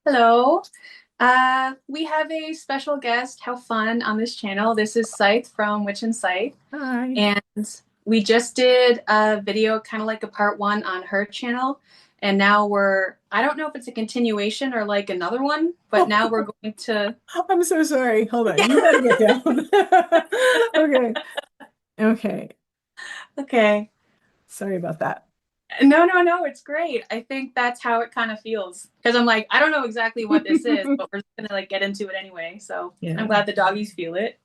Hello. We have a special guest. How fun on this channel. This is Scythe from Witch and Scythe. Hi. And we just did a video, kind of like a part one on her channel. And now I don't know if it's a continuation or like another one, but now we're Oh, going to, I'm so sorry. Hold on. You gotta get down. Okay. Okay. okay. Sorry about that. No, no, no, it's great. I think that's how it kind of feels. Because I'm like, I don't know exactly what this is, but we're just gonna like get into it anyway. So I'm Yeah. glad the doggies feel it.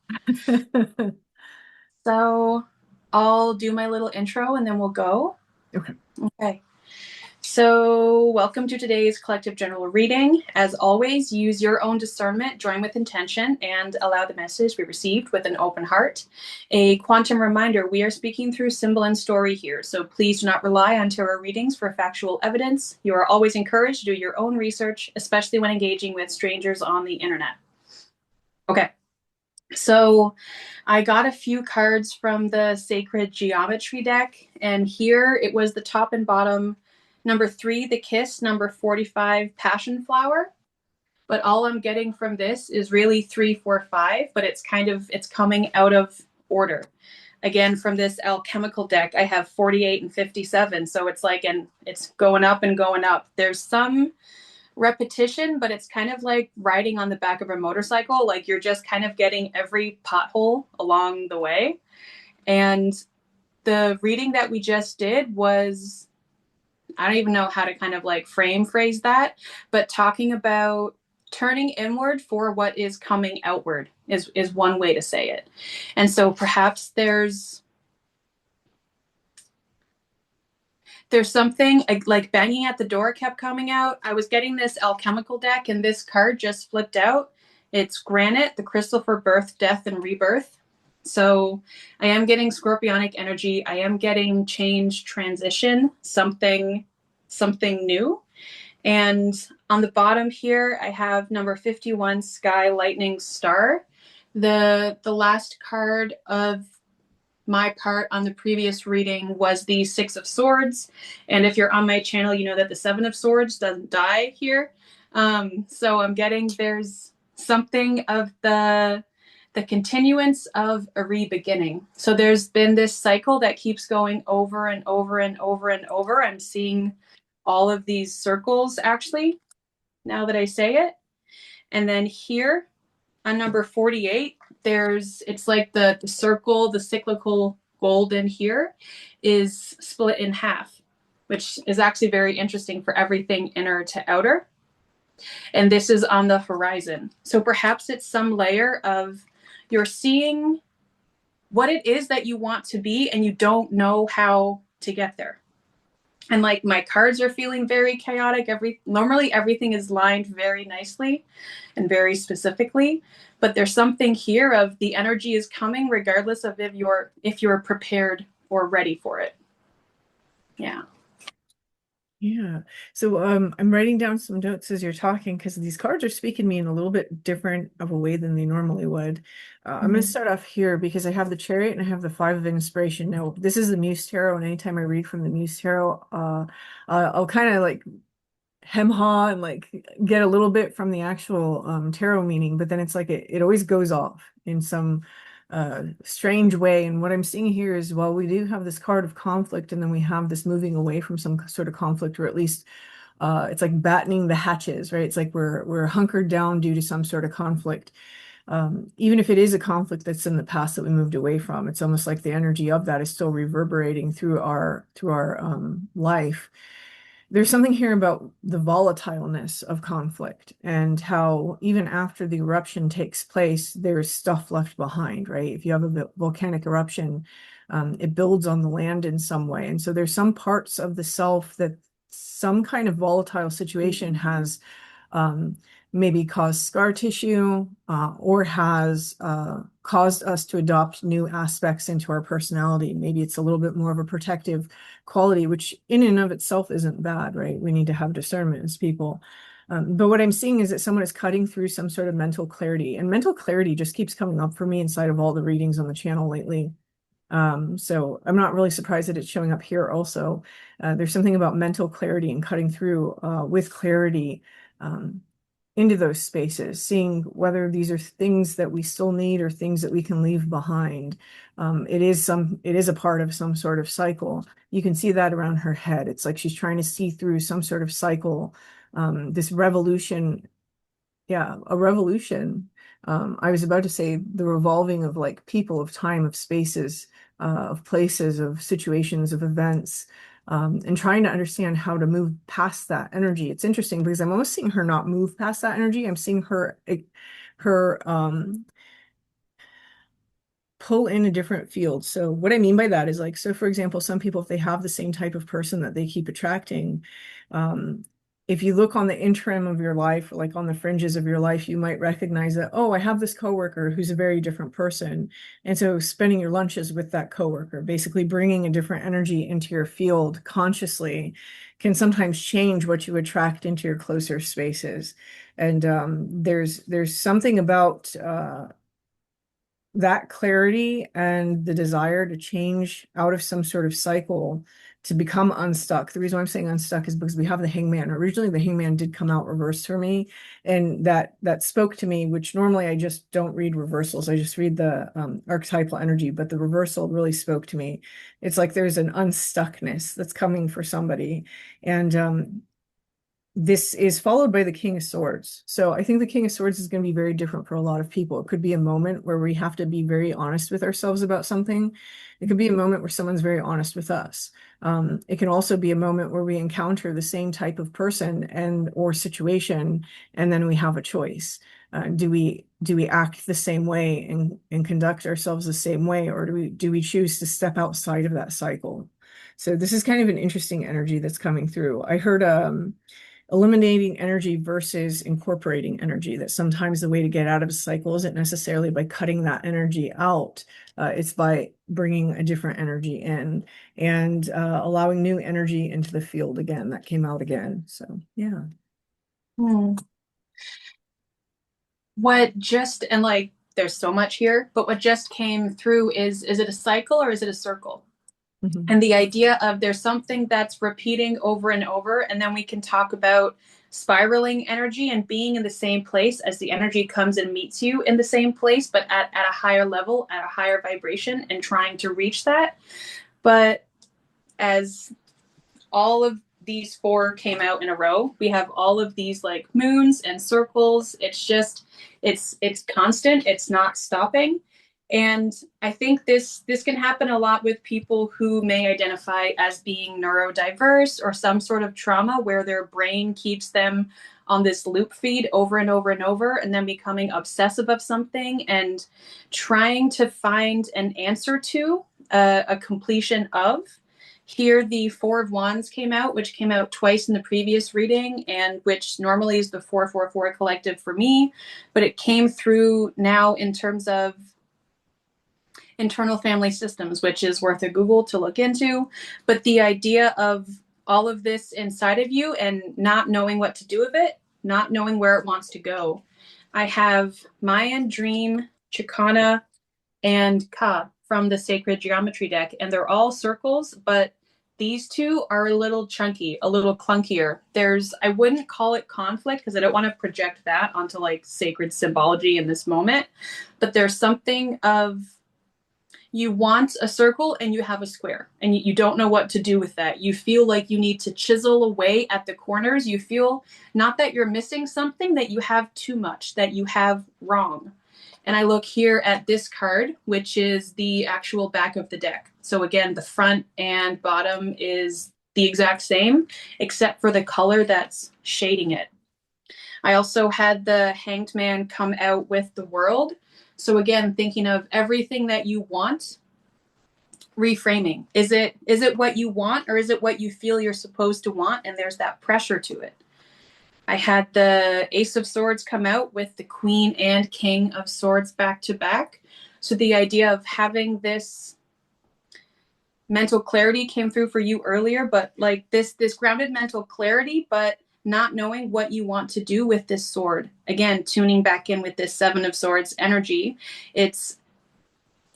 So I'll do my little intro and then we'll go. Okay. Okay. So, welcome to today's collective general reading. As always, use your own discernment, join with intention, and allow the message to be received with an open heart. A quantum reminder, we are speaking through symbol and story here, so please do not rely on tarot readings for factual evidence. You are always encouraged to do your own research, especially when engaging with strangers on the internet. Okay. So I got a few cards from the Sacred Geometry deck, and here it was the top and bottom. Number 3, the Kiss. Number 45, Passion Flower. But all I'm getting from this is really 3, 4, 5, but it's coming out of order. Again, from this alchemical deck, I have 48 and 57. So it's like, and it's going up and going up. There's some repetition, but it's kind of like riding on the back of a motorcycle. Like you're just kind of getting every pothole along the way. And the reading that we just did was, I don't even know how to kind of like phrase that, but talking about turning inward for what is coming outward is one way to say it. And so perhaps there's something like banging at the door kept coming out. I was getting this alchemical deck, and this card just flipped out. It's granite, the crystal for birth, death, and rebirth. So I am getting scorpionic energy. I am getting change, transition, something new. And on the bottom here, I have number 51, Sky Lightning Star. The last card of my part on the previous reading was the Six of Swords. And if you're on my channel, you know that the Seven of Swords doesn't die here. So I'm getting there's something of the continuance of a re-beginning. So there's been this cycle that keeps going over and over and over and over. I'm seeing all of these circles actually, now that I say it. And then here on number 48, it's like the circle, the cyclical golden here is split in half, which is actually very interesting for everything inner to outer. And this is on the horizon. So perhaps it's some layer of you're seeing what it is that you want to be and you don't know how to get there. And like my cards are feeling very chaotic. Normally everything is lined very nicely and very specifically, but there's something here of the energy is coming regardless of if you're prepared or ready for it. Yeah. Yeah. So I'm writing down some notes as you're talking because these cards are speaking to me in a little bit different of a way than they normally would. I'm going to Mm-hmm. start off here because I have the Chariot and I have the Five of Inspiration. Now, this is the Muse Tarot, and anytime I read from the Muse Tarot, I'll kind of like hem haw and like get a little bit from the actual tarot meaning, but then it's like it always goes off in some strange way. And what I'm seeing here is, well, we do have this card of conflict, and then we have this moving away from some sort of conflict, or at least it's like battening the hatches, right? It's like we're hunkered down due to some sort of conflict. Even if it is a conflict that's in the past that we moved away from, it's almost like the energy of that is still reverberating through our life. There's something here about the volatileness of conflict and how even after the eruption takes place, there's stuff left behind, right? If you have a volcanic eruption, it builds on the land in some way. And so there's some parts of the self that some kind of volatile situation has um, maybe caused scar tissue or has caused us to adopt new aspects into our personality. Maybe it's a little bit more of a protective quality, which in and of itself isn't bad, right? We need to have discernment as people. But what I'm seeing is that someone is cutting through some sort of mental clarity, and mental clarity just keeps coming up for me inside of all the readings on the channel lately. So I'm not really surprised that it's showing up here also. There's something about mental clarity and cutting through with clarity. Um, into those spaces, seeing whether these are things that we still need or things that we can leave behind. It is a part of some sort of cycle. You can see that around her head. It's like she's trying to see through some sort of cycle, this revolution. Yeah, a revolution. I was about to say the revolving of like people, of time, of spaces, of places, of situations, of events, and trying to understand how to move past that energy. It's interesting because I'm almost seeing her not move past that energy. I'm seeing her pull in a different field. So what I mean by that is like, so for example, some people, if they have the same type of person that they keep attracting, um, if you look on the interim of your life, like on the fringes of your life, you might recognize that, oh, I have this coworker who's a very different person. And so spending your lunches with that coworker, basically bringing a different energy into your field consciously can sometimes change what you attract into your closer spaces. And there's something about that clarity and the desire to change out of some sort of cycle to become unstuck. The reason why I'm saying unstuck is because we have the hangman. Originally, the hangman did come out reversed for me, and that spoke to me, which normally I just don't read reversals. I just read the archetypal energy, but the reversal really spoke to me. It's like there's an unstuckness that's coming for somebody. And this is followed by the King of Swords. So I think the King of Swords is going to be very different for a lot of people. It could be a moment where we have to be very honest with ourselves about something. It could be a moment where someone's very honest with us. It can also be a moment where we encounter the same type of person and or situation, and then we have a choice. Do we act the same way and conduct ourselves the same way, or do we choose to step outside of that cycle? So this is kind of an interesting energy that's coming through. I heard eliminating energy versus incorporating energy, that sometimes the way to get out of a cycle isn't necessarily by cutting that energy out. It's by bringing a different energy in and allowing new energy into the field again. That came out again. So, yeah. Hmm. And like, there's so much here, but what just came through is it a cycle or is it a circle? Mhm. And the idea of there's something that's repeating over and over, and then we can talk about spiraling energy and being in the same place as the energy comes and meets you in the same place, but at a higher level, at a higher vibration, and trying to reach that. But as all of these four came out in a row, we have all of these like moons and circles. It's constant, it's not stopping. And I think this can happen a lot with people who may identify as being neurodiverse or some sort of trauma where their brain keeps them on this loop feed over and over and over, and then becoming obsessive of something and trying to find an answer to a completion of. Here, the Four of Wands came out, which came out twice in the previous reading, and which normally is the 444 collective for me, but it came through now in terms of internal family systems, which is worth a Google to look into. But the idea of all of this inside of you and not knowing what to do with it, not knowing where it wants to go. I have Mayan, Dream, Chicana, and Ka from the Sacred Geometry deck, and they're all circles, but these two are a little chunky, a little clunkier. I wouldn't call it conflict because I don't want to project that onto like sacred symbology in this moment, but there's something of you want a circle and you have a square and you don't know what to do with that. You feel like you need to chisel away at the corners. You feel not that you're missing something, that you have too much, that you have wrong. And I look here at this card, which is the actual back of the deck. So again, the front and bottom is the exact same, except for the color that's shading it. I also had the Hanged Man come out with the World. So again, thinking of everything that you want, reframing. Is it what you want, or is it what you feel you're supposed to want? And there's that pressure to it. I had the Ace of Swords come out with the Queen and King of Swords back to back. So the idea of having this mental clarity came through for you earlier, but like this grounded mental clarity, but not knowing what you want to do with this sword. Again, tuning back in with this Seven of Swords energy. It's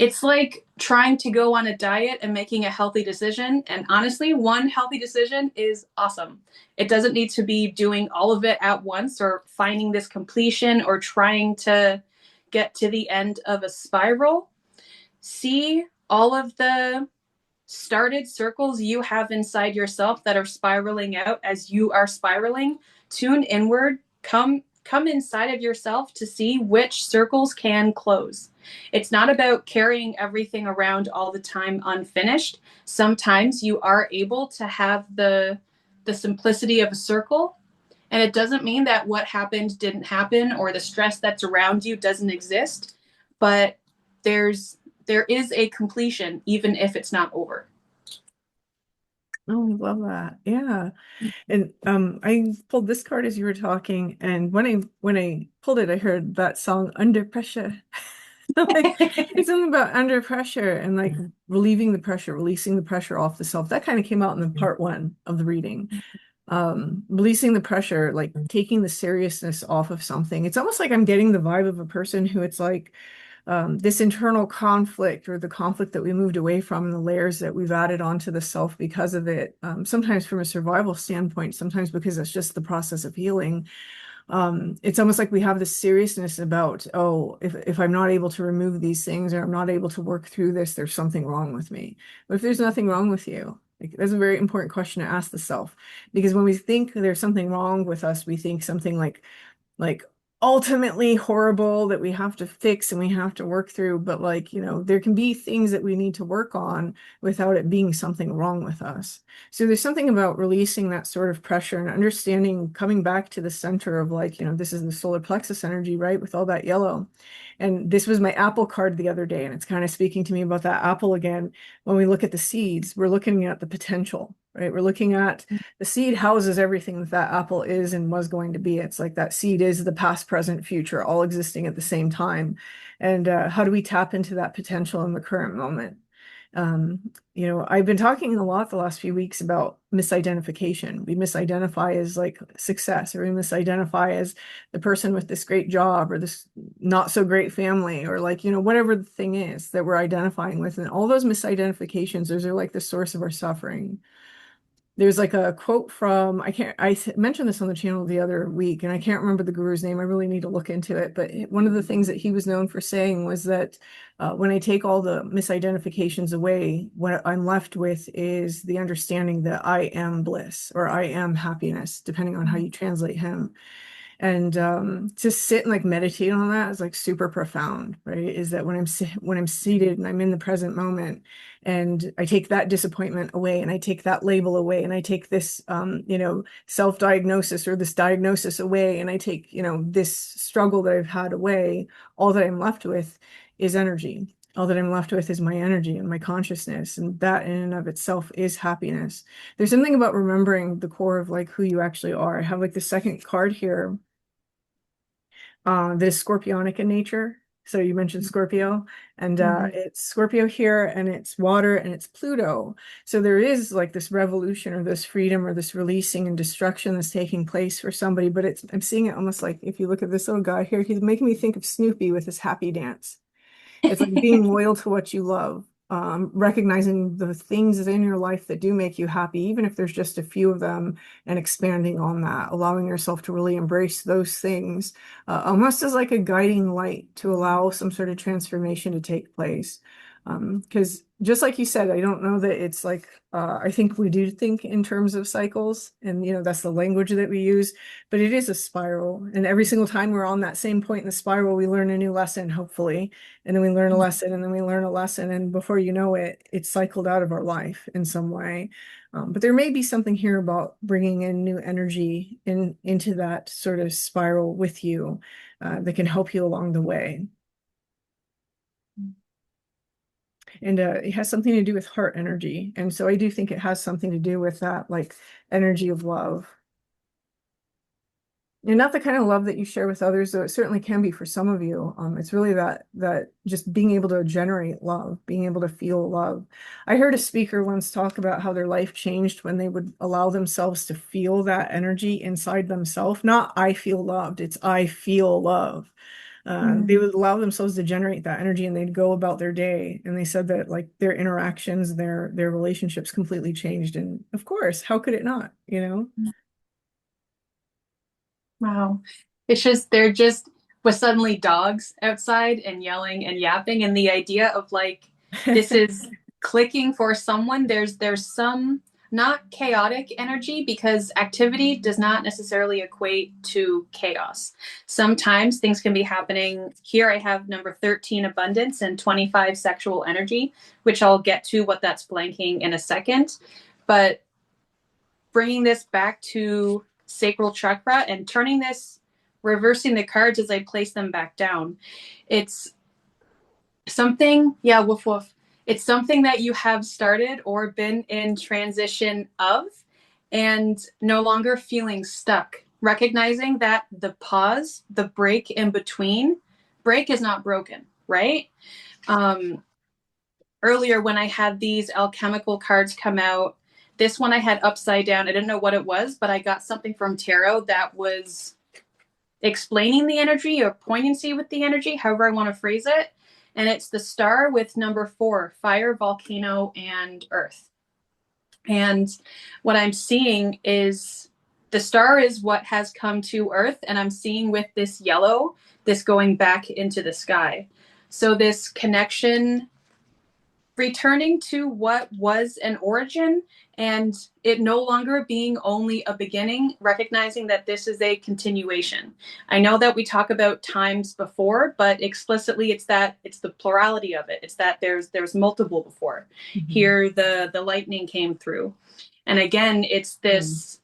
It's like trying to go on a diet and making a healthy decision. And honestly, one healthy decision is awesome. It doesn't need to be doing all of it at once or finding this completion or trying to get to the end of a spiral. See all of the started circles you have inside yourself that are spiraling out as you are spiraling. Tune inward, come inside of yourself to see which circles can close. It's not about carrying everything around all the time unfinished. Sometimes you are able to have the simplicity of a circle, and it doesn't mean that what happened didn't happen or the stress that's around you doesn't exist, but there is a completion even if it's not over. Oh, I love that. Yeah. And I pulled this card as you were talking, and when I pulled it, I heard that song Under Pressure. Like it's something about under pressure and like relieving the pressure, releasing the pressure off the self. That kind of came out in the part one of the reading. Releasing the pressure, like taking the seriousness off of something. It's almost like I'm getting the vibe of a person who it's like this internal conflict or the conflict that we moved away from and the layers that we've added onto the self because of it. Sometimes from a survival standpoint, sometimes because it's just the process of healing. It's almost like we have this seriousness about, oh, if I'm not able to remove these things or I'm not able to work through this, there's something wrong with me. But if there's nothing wrong with you, like, that's a very important question to ask the self. Because when we think there's something wrong with us, we think something like ultimately horrible that we have to fix and we have to work through. But like, there can be things that we need to work on without it being something wrong with us. So there's something about releasing that sort of pressure and understanding, coming back to the center of like, this is the solar plexus energy, right? With all that yellow. And this was my apple card the other day, and it's kind of speaking to me about that apple again. When we look at the seeds, we're looking at the potential, right? We're looking at the seed houses everything that that apple is and was going to be. It's like that seed is the past, present, future, all existing at the same time. And how do we tap into that potential in the current moment? I've been talking a lot the last few weeks about misidentification. We misidentify as like success, or we misidentify as the person with this great job or this not so great family, or like, whatever the thing is that we're identifying with. And all those misidentifications, those are like the source of our suffering. There's like a quote from, I mentioned this on the channel the other week, and I can't remember the guru's name. I really need to look into it. But one of the things that he was known for saying was that when I take all the misidentifications away, what I'm left with is the understanding that I am bliss or I am happiness, depending on how you translate him. And to sit and like meditate on that is like super profound, right? Is that when I'm seated and I'm in the present moment, and I take that disappointment away, and I take that label away, and I take this self-diagnosis or this diagnosis away, and I take this struggle that I've had away, all that I'm left with is energy. All that I'm left with is my energy and my consciousness, and that in and of itself is happiness. There's something about remembering the core of like who you actually are. I have like the second card here that is scorpionic in nature. So you mentioned Scorpio, and it's Scorpio here, and it's water, and it's Pluto. So there is like this revolution or this freedom or this releasing and destruction that's taking place for somebody. But I'm seeing it almost like, if you look at this little guy here, he's making me think of Snoopy with his happy dance. It's like being loyal to what you love, recognizing the things in your life that do make you happy, even if there's just a few of them, and expanding on that, allowing yourself to really embrace those things, almost as like a guiding light to allow some sort of transformation to take place. Because just like you said, I don't know that it's like, I think we do think in terms of cycles, and that's the language that we use, but it is a spiral. And every single time we're on that same point in the spiral, we learn a new lesson, hopefully. And then we learn a lesson, and then we learn a lesson. And before you know it, it's cycled out of our life in some way. But there may be something here about bringing in new energy into that sort of spiral with you that can help you along the way. And it has something to do with heart energy. And so I do think it has something to do with that, like energy of love. And not the kind of love that you share with others, though it certainly can be for some of you. It's really that just being able to generate love, being able to feel love. I heard a speaker once talk about how their life changed when they would allow themselves to feel that energy inside themselves. Not I feel loved, it's I feel love. They would allow themselves to generate that energy and they'd go about their day. And they said that like their interactions, their relationships completely changed. And of course, how could it not, you know? Wow. It's just they're just with suddenly dogs outside and yelling and yapping, and the idea of like this is clicking for someone. There's some not chaotic energy because activity does not necessarily equate to chaos. Sometimes things can be happening. Here I have number 13 abundance and 25 sexual energy, which I'll get to what that's blanking in a second. But bringing this back to sacral chakra and turning this, reversing the cards as I place them back down. It's something, yeah, woof woof. It's something that you have started or been in transition of and no longer feeling stuck. Recognizing that the pause, the break in between, break is not broken, right? Um, Earlier when I had these alchemical cards come out, this one I had upside down. I didn't know what it was, but I got something from tarot that was explaining the energy or poignancy with the energy, however I want to phrase it. And it's the star with number 4, fire, volcano, and earth. And what I'm seeing is the star is what has come to earth. And I'm seeing with this yellow, this going back into the sky. So this connection returning to what was an origin and it no longer being only a beginning, recognizing that this is a continuation. I know that we talk about times before, but explicitly it's the plurality of it. It's that there's multiple before. Mhm. Here the lightning came through. And again, it's this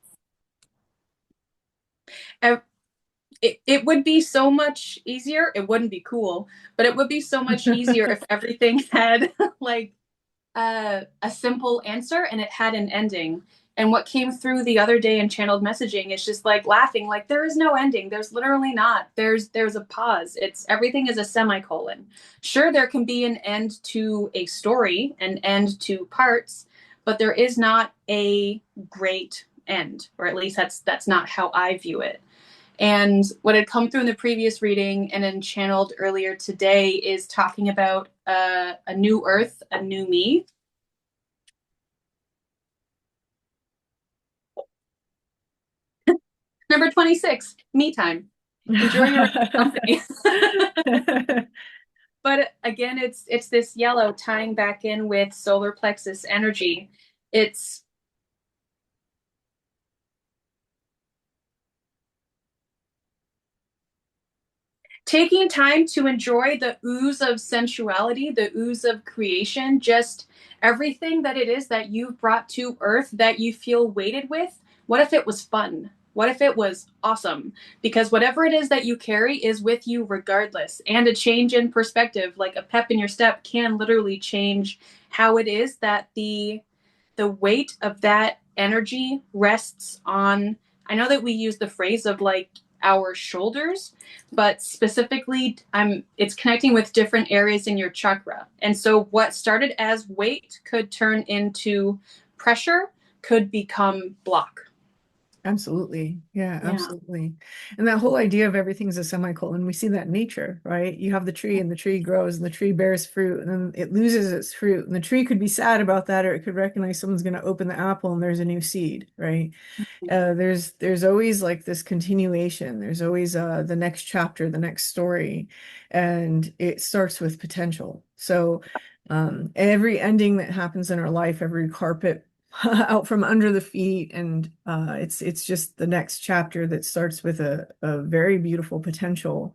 it would be so much easier. It wouldn't be cool, but it would be so much easier if everything had like a simple answer and it had an ending. And what came through the other day in channeled messaging is just like laughing, like there is no ending. There's literally not. There's a pause. It's everything is a semicolon. Sure, there can be an end to a story, an end to parts, but there is not a great end, or at least that's not how I view it. And what had come through in the previous reading and then channeled earlier today is talking about a new earth, a new me. Number 26, me time. Enjoy your company. But again, it's this yellow tying back in with solar plexus energy. It's taking time to enjoy the ooze of sensuality, the ooze of creation, just everything that it is that you've brought to earth that you feel weighted with. What if it was fun? What if it was awesome? Because whatever it is that you carry is with you regardless. And a change in perspective, like a pep in your step, can literally change how it is that the weight of that energy rests on. I know that we use the phrase of like our shoulders, but specifically it's connecting with different areas in your chakra. And so what started as weight could turn into pressure, could become block. Absolutely. Yeah, Yeah. absolutely. And that whole idea of everything's a semicolon, we see that in nature, right? You have the tree and the tree grows and the tree bears fruit and then it loses its fruit. And the tree could be sad about that, or it could recognize someone's going to open the apple and there's a new seed, right? There's always like this continuation. There's always the next chapter, the next story, and it starts with potential. So every ending that happens in our life, every carpet out from under the feet, and it's just the next chapter that starts with a very beautiful potential.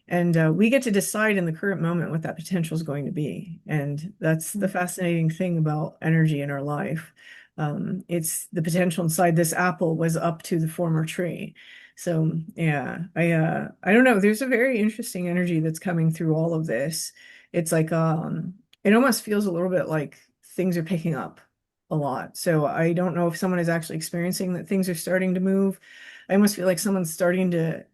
And we get to decide in the current moment what that potential is going to be. And that's the fascinating thing about energy in our life. It's the potential inside this apple was up to the former tree. So yeah, I don't know. There's a very interesting energy that's coming through all of this. It's like it almost feels a little bit like things are picking up a lot. So I don't know if someone is actually experiencing that things are starting to move. I almost feel like someone's starting to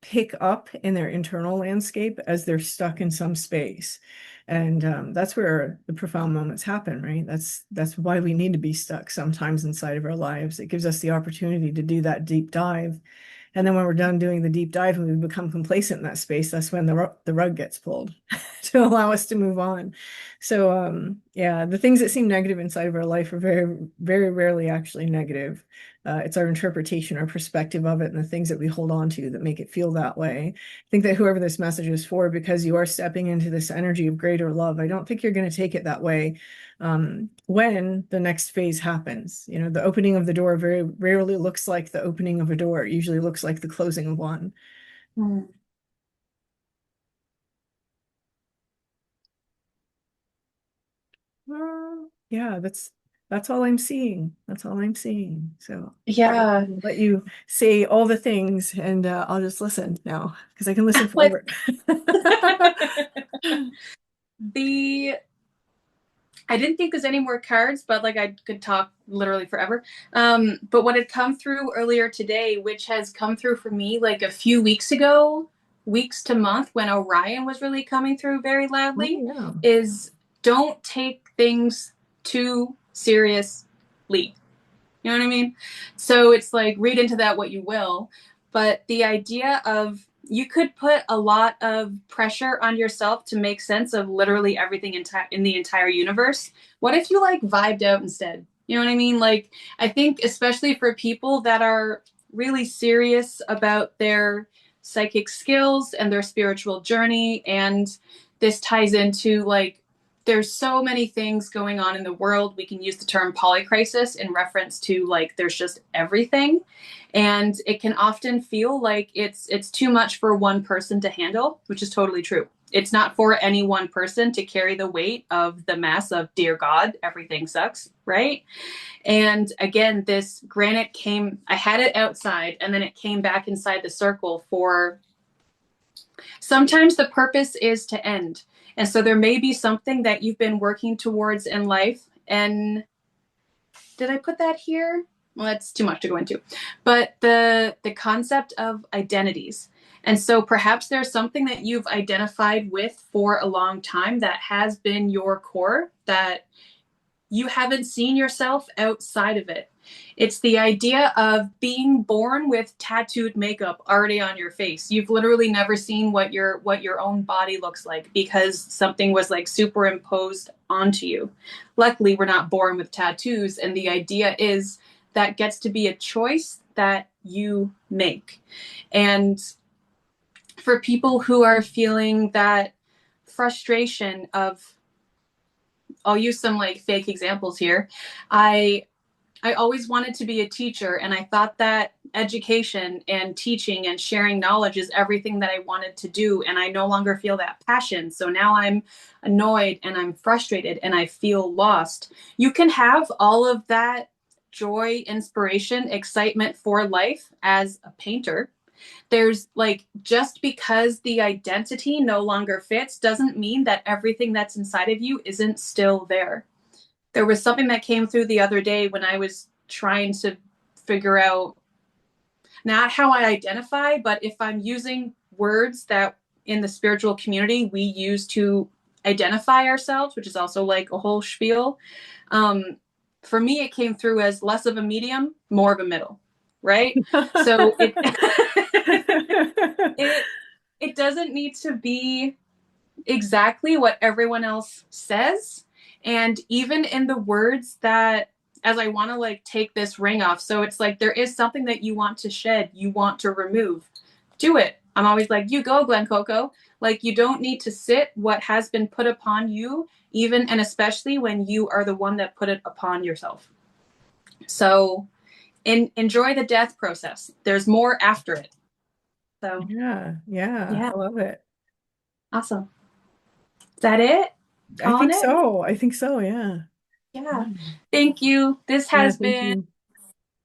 pick up in their internal landscape as they're stuck in some space. And that's where the profound moments happen, right? That's why we need to be stuck sometimes inside of our lives. It gives us the opportunity to do that deep dive And then when we're done doing the deep dive and we become complacent in that space, that's when the rug gets pulled to allow us to move on. So yeah, the things that seem negative inside of our life are very, very rarely actually negative. It's our interpretation, our perspective of it, and the things that we hold on to that make it feel that way. I think that whoever this message is for, because you are stepping into this energy of greater love, I don't think you're going to take it that way when the next phase happens. You know, the opening of the door very rarely looks like the opening of a door. It usually looks like the closing of one. Mm. Yeah, that's all I'm seeing. That's all I'm seeing. So Yeah. I'll let you say all the things, and I'll just listen now because I can listen Like forever. the I didn't think there's any more cards, but like I could talk literally forever. But what had come through earlier today, which has come through for me like a few weeks ago, weeks to month, when Orion was really coming through very Oh loudly, yeah. is don't take things too seriously. You know what I mean? So it's like, read into that what you will. But the idea of, you could put a lot of pressure on yourself to make sense of literally everything in the entire universe. What if you like vibed out instead? You know what I mean? Like, I think especially for people that are really serious about their psychic skills and their spiritual journey, and this ties into like, there's so many things going on in the world. We can use the term polycrisis in reference to like there's just everything, and it can often feel like it's too much for one person to handle, which is totally true. It's not for any one person to carry the weight of the mass of, dear God, everything sucks, right? And again, this granite came, I had it outside and then it came back inside the circle for, sometimes the purpose is to end. And so there may be something that you've been working towards in life. And did I put that here? Well, that's too much to go into. But the concept of identities. And so perhaps there's something that you've identified with for a long time that has been your core, that you haven't seen yourself outside of it. It's the idea of being born with tattooed makeup already on your face. You've literally never seen what your own body looks like because something was like superimposed onto you. Luckily, we're not born with tattoos, and the idea is that gets to be a choice that you make. And for people who are feeling that frustration of, I'll use some like fake examples here. I I always wanted to be a teacher, and I thought that education and teaching and sharing knowledge is everything that I wanted to do, and I no longer feel that passion. So now I'm annoyed and I'm frustrated and I feel lost. You can have all of that joy, inspiration, excitement for life as a painter. There's like, just because the identity no longer fits doesn't mean that everything that's inside of you isn't still there. There was something that came through the other day when I was trying to figure out not how I identify, but if I'm using words that in the spiritual community we use to identify ourselves, which is also like a whole spiel. Um, for me, it came through as less of a medium, more of a middle, right? So it it doesn't need to be exactly what everyone else says. And even in the words that, as I want to like take this ring off, so it's like there is something that you want to shed, you want to remove, do it. I'm always like, you go, Glen Coco. Like, you don't need to sit what has been put upon you, even and especially when you are the one that put it upon yourself. So enjoy the death process. There's more after it. So Yeah, yeah, yeah, I love it. awesome. Is that it? I Calling think it? so. I think so, yeah. Yeah. Yeah, Thank you. This yeah, has thank been you.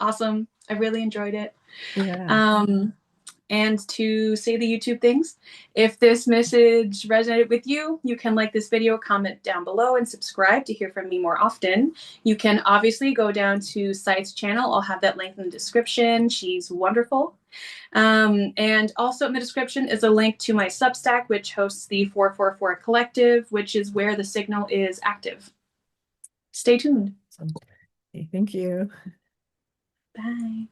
awesome. I really enjoyed it. Yeah. Um, and to say the YouTube things, if this message resonated with you, you can like this video, comment down below, and subscribe to hear from me more often. You can obviously go down to Scythe's channel. I'll have that link in the description. She's wonderful. And also in the description is a link to my Substack, which hosts the 444 Collective, which is where the signal is active. Stay tuned. So, okay, thank you. Bye.